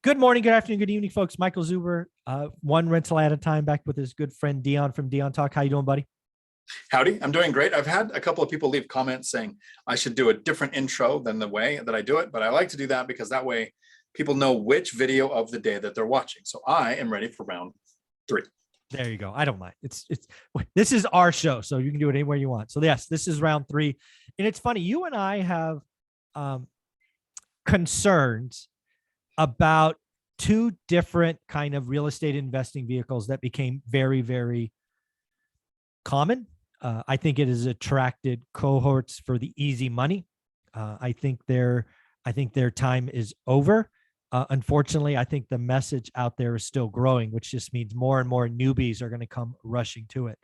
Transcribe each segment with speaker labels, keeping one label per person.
Speaker 1: Good morning, good afternoon, good evening, folks. Michael Zuber, one rental at a time, back with his good friend Dion from Dion Talk. How you doing, buddy?
Speaker 2: Howdy, I'm doing great. I've had a couple of people leave comments saying I should do a different intro than the way that I do it, but I like to do that because that way people know which video of the day that they're watching. So I am ready for round 3.
Speaker 1: There you go. I don't mind. This is our show, so you can do it anywhere you want. So yes, this is round 3. And it's funny, you and I have concerns about 2 different kind of real estate investing vehicles that became very, very common. I think it has attracted cohorts for the easy money. I think their time is over. Unfortunately, I think the message out there is still growing, which just means more and more newbies are going to come rushing to it.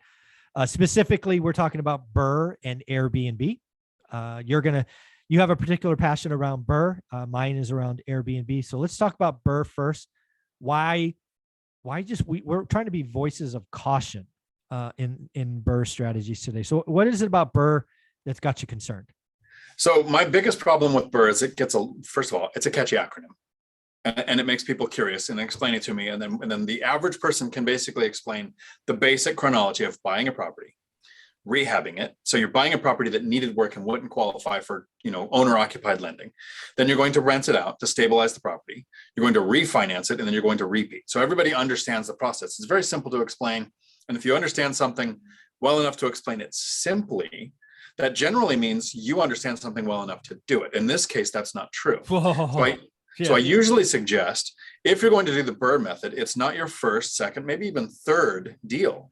Speaker 1: Specifically, we're talking about BRRRR and Airbnb. You have a particular passion around BRRRR. Mine is around Airbnb. So let's talk about BRRRR first. We're trying to be voices of caution in BRRRR strategies today. So what is it about BRRRR that's got you concerned?
Speaker 2: So my biggest problem with BRRRR is first of all, it's a catchy acronym. And it makes people curious and explain it to me. And then the average person can basically explain the basic chronology of buying a property, rehabbing it. So you're buying a property that needed work and wouldn't qualify for, owner occupied lending. Then you're going to rent it out to stabilize the property. You're going to refinance it, and then you're going to repeat. So everybody understands the process. It's very simple to explain. And if you understand something well enough to explain it simply, that generally means you understand something well enough to do it. In this case, that's not true. So I usually suggest, if you're going to do the BRRRR method, it's not your first, second, maybe even third deal.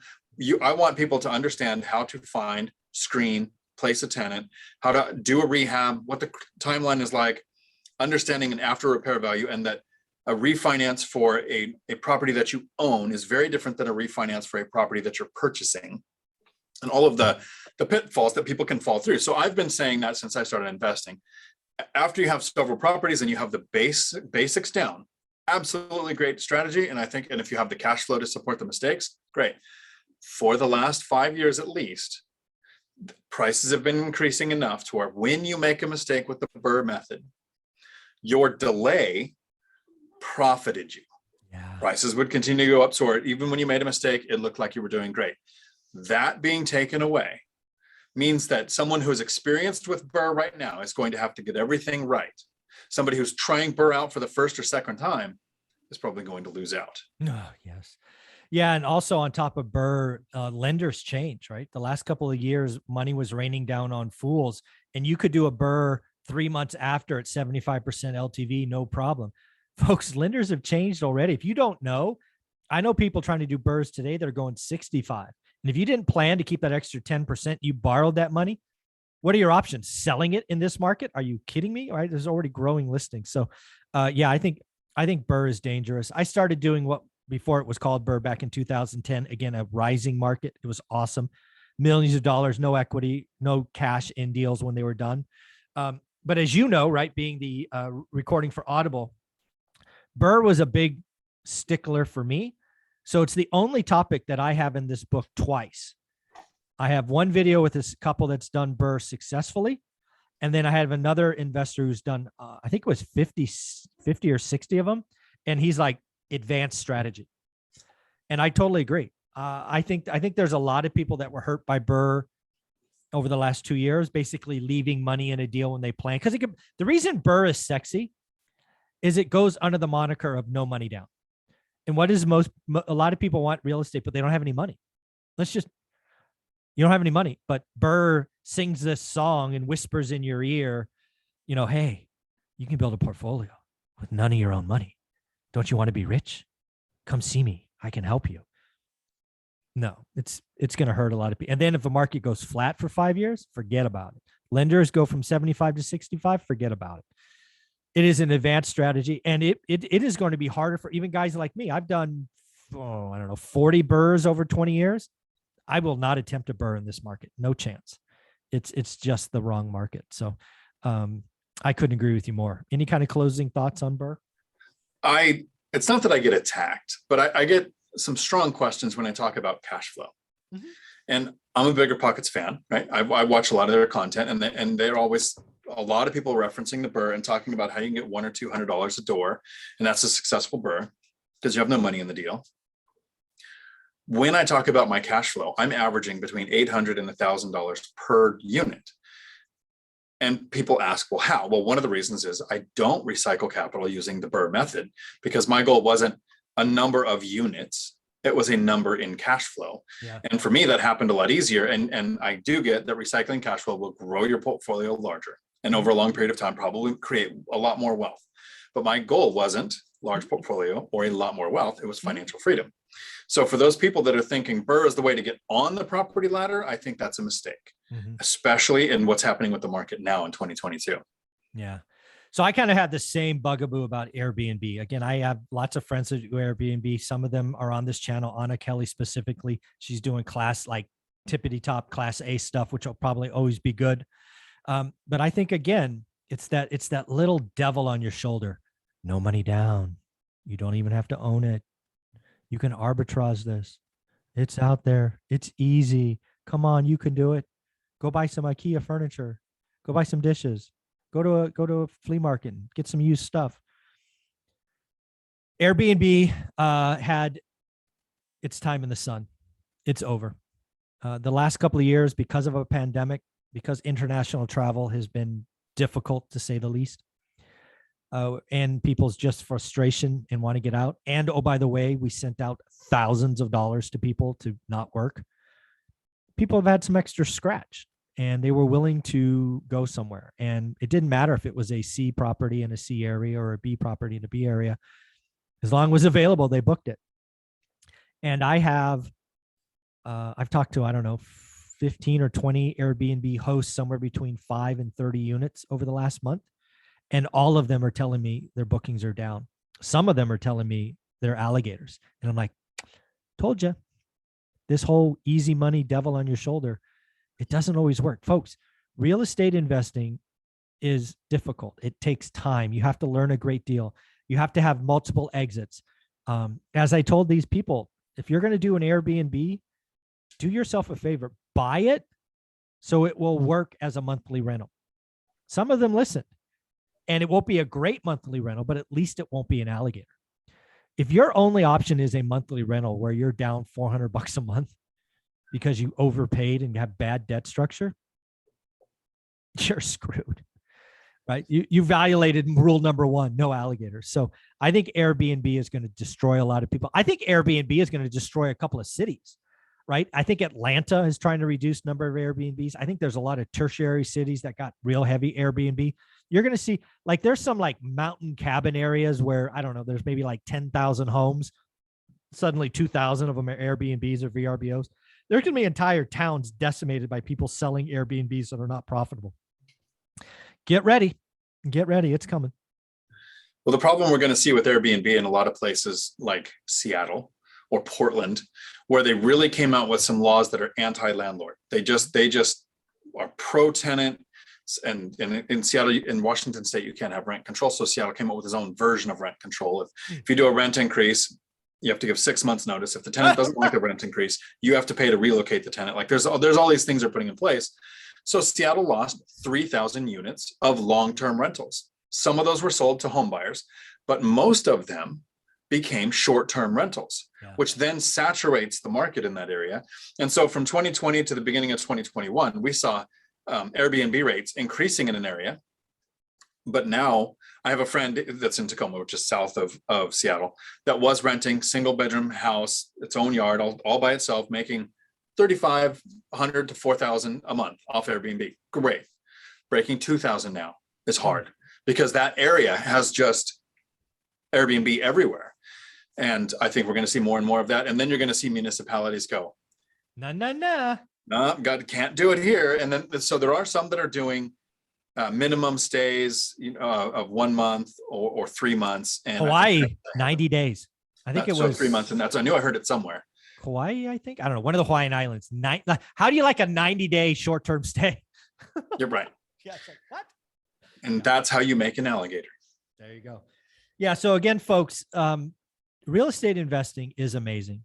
Speaker 2: I want people to understand how to find, screen, place a tenant, how to do a rehab, what the timeline is like, understanding an after repair value, and that a refinance for a property that you own is very different than a refinance for a property that you're purchasing, and all of the pitfalls that people can fall through. So I've been saying that since I started investing. After you have several properties and you have the basics down, absolutely great strategy. And if you have the cash flow to support the mistakes, great. For the last 5 years at least, prices have been increasing enough to where when you make a mistake with the BRRRR method, your delay profited you.
Speaker 1: Yeah.
Speaker 2: Prices would continue to go up. So even when you made a mistake, it looked like you were doing great. That being taken away means that someone who is experienced with BRRRR right now is going to have to get everything right. Somebody who's trying BRRRR out for the first or second time is probably going to lose out.
Speaker 1: Oh, yes. Yeah. And also on top of BRRRR, lenders change, right? The last couple of years, money was raining down on fools, and you could do a BRRRR 3 months after at 75% LTV, no problem. Folks, lenders have changed already. If you don't know, I know people trying to do BRRRRs today that are going 65. And if you didn't plan to keep that extra 10%, you borrowed that money. What are your options? Selling it in this market? Are you kidding me? All right. There's already growing listings. So yeah, I think BRRRR is dangerous. I started doing what before it was called BRRRR back in 2010. Again, a rising market. It was awesome. Millions of dollars, no equity, no cash in deals when they were done. But as you know, right, being the recording for Audible, BRRRR was a big stickler for me. So it's the only topic that I have in this book twice. I have one video with this couple that's done BRRRR successfully. And then I have another investor who's done, I think it was 50 or 60 of them. And he's like advanced strategy. And I totally agree. I think there's a lot of people that were hurt by BRRRR over the last 2 years, basically leaving money in a deal when they plan. Because the reason BRRRR is sexy is it goes under the moniker of no money down. And what is a lot of people want real estate, but they don't have any money. You don't have any money, but BRRRR sings this song and whispers in your ear, hey, you can build a portfolio with none of your own money. Don't you want to be rich? Come see me. I can help you. No, it's going to hurt a lot of people. And then if the market goes flat for 5 years, forget about it. Lenders go from 75 to 65, forget about it. It is an advanced strategy, and it is going to be harder for even guys like me. I've done, 40 BRRRRs over 20 years. I will not attempt a BRRRR in this market. No chance. It's just the wrong market. So I couldn't agree with you more. Any kind of closing thoughts on BRRRR?
Speaker 2: It's not that I get attacked, but I get some strong questions when I talk about cash flow. Mm-hmm. And I'm a Bigger Pockets fan, right? I watch a lot of their content, and they're always, a lot of people referencing the BRRRR and talking about how you can get $100 or $200 a door, and that's a successful BRRRR because you have no money in the deal. When I talk about my cash flow, I'm averaging between $800 and $1,000 per unit. And people ask, well, how? Well, one of the reasons is I don't recycle capital using the BRRRR method, because my goal wasn't a number of units. It was a number in cash flow.
Speaker 1: Yeah.
Speaker 2: And for me, that happened a lot easier. And I do get that recycling cash flow will grow your portfolio larger and over a long period of time, probably create a lot more wealth. But my goal wasn't large portfolio or a lot more wealth. It was financial freedom. So for those people that are thinking BRRRR is the way to get on the property ladder, I think that's a mistake, especially in what's happening with the market now in 2022.
Speaker 1: Yeah. So I kind of had the same bugaboo about Airbnb. Again, I have lots of friends that do Airbnb. Some of them are on this channel. Anna Kelly specifically, she's doing class, like tippity top class A stuff, which will probably always be good. But I think, again, it's that little devil on your shoulder. No money down. You don't even have to own it. You can arbitrage this. It's out there. It's easy. Come on, you can do it. Go buy some IKEA furniture. Go buy some dishes. Go to a flea market and get some used stuff. Airbnb had its time in the sun. It's over. The last couple of years, because of a pandemic, because international travel has been difficult to say the least, and people's just frustration and want to get out. And oh, by the way, we sent out thousands of dollars to people to not work. People have had some extra scratch, and they were willing to go somewhere. And it didn't matter if it was a C property in a C area or a B property in a B area. As long as it was available, they booked it. And I have, I've talked to, I don't know, 15 or 20 Airbnb hosts, somewhere between 5 and 30 units over the last month. And all of them are telling me their bookings are down. Some of them are telling me they're alligators. And I'm like, told you, this whole easy money devil on your shoulder, it doesn't always work. Folks, real estate investing is difficult. It takes time. You have to learn a great deal. You have to have multiple exits. As I told these people, if you're going to do an Airbnb, do yourself a favor, buy it so it will work as a monthly rental. Some of them listen, and it won't be a great monthly rental, but at least it won't be an alligator. If your only option is a monthly rental where you're down $400 a month because you overpaid and have bad debt structure, you're screwed, right? You violated rule number 1, no alligators. So I think Airbnb is going to destroy a lot of people. I think Airbnb is going to destroy a couple of cities, right? I think Atlanta is trying to reduce number of Airbnbs. I think there's a lot of tertiary cities that got real heavy Airbnb. You're going to see, like, there's some like mountain cabin areas where, I don't know, there's maybe like 10,000 homes. Suddenly 2,000 of them are Airbnbs or VRBOs. There's going to be entire towns decimated by people selling Airbnbs that are not profitable. Get ready. Get ready. It's coming.
Speaker 2: Well, the problem we're going to see with Airbnb in a lot of places like Seattle or Portland, where they really came out with some laws that are anti-landlord. They just are pro-tenant. And in Seattle, in Washington State, you can't have rent control. So Seattle came up with its own version of rent control. If you do a rent increase, you have to give 6 months notice. If the tenant doesn't like the rent increase, you have to pay to relocate the tenant. Like there's all these things they're putting in place. So Seattle lost 3,000 units of long-term rentals. Some of those were sold to home buyers, but most of them became short-term rentals, which then saturates the market in that area. And so from 2020 to the beginning of 2021, we saw Airbnb rates increasing in an area. But now I have a friend that's in Tacoma, which is south of Seattle, that was renting single bedroom house, its own yard, all by itself, making $3,500 to $4,000 a month off Airbnb. Great. Breaking 2,000 now is hard because that area has just Airbnb everywhere. And I think we're going to see more and more of that. And then you're going to see municipalities go, no, God can't do it here. And then, so there are some that are doing minimum stays, of 1 month or 3 months. And
Speaker 1: Hawaii, 90 days. I think it was
Speaker 2: 3 months. And I knew I heard it somewhere.
Speaker 1: Hawaii, I think. I don't know. One of the Hawaiian Islands. How do you like a 90-day short-term stay?
Speaker 2: You're right.
Speaker 1: Yeah, it's like, what?
Speaker 2: And that's how you make an alligator.
Speaker 1: There you go. Yeah. So again, folks, real estate investing is amazing.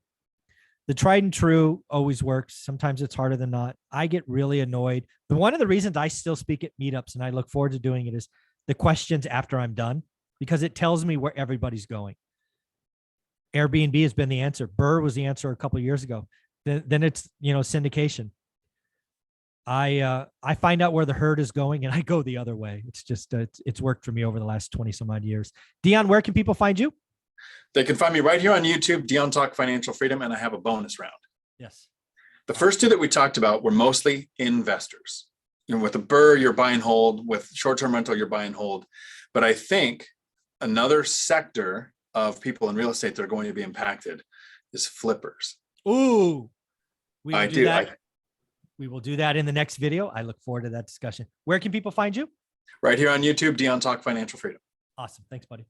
Speaker 1: The tried and true always works. Sometimes it's harder than not. I get really annoyed. But one of the reasons I still speak at meetups and I look forward to doing it is the questions after I'm done, because it tells me where everybody's going. Airbnb has been the answer. BRRRR was the answer a couple of years ago. Then it's, syndication. I find out where the herd is going and I go the other way. It's just, it's worked for me over the last 20 some odd years. Dion, where can people find you?
Speaker 2: They can find me right here on YouTube, Dion Talk Financial Freedom, and I have a bonus round.
Speaker 1: Yes.
Speaker 2: The first two that we talked about were mostly investors. With a BRRRR, you're buy and hold. With short-term rental, you're buy and hold. But I think another sector of people in real estate that are going to be impacted is flippers.
Speaker 1: Ooh, we will do that.
Speaker 2: I
Speaker 1: We will do that in the next video. I look forward to that discussion. Where can people find you?
Speaker 2: Right here on YouTube, Dion Talk Financial Freedom.
Speaker 1: Awesome. Thanks, buddy.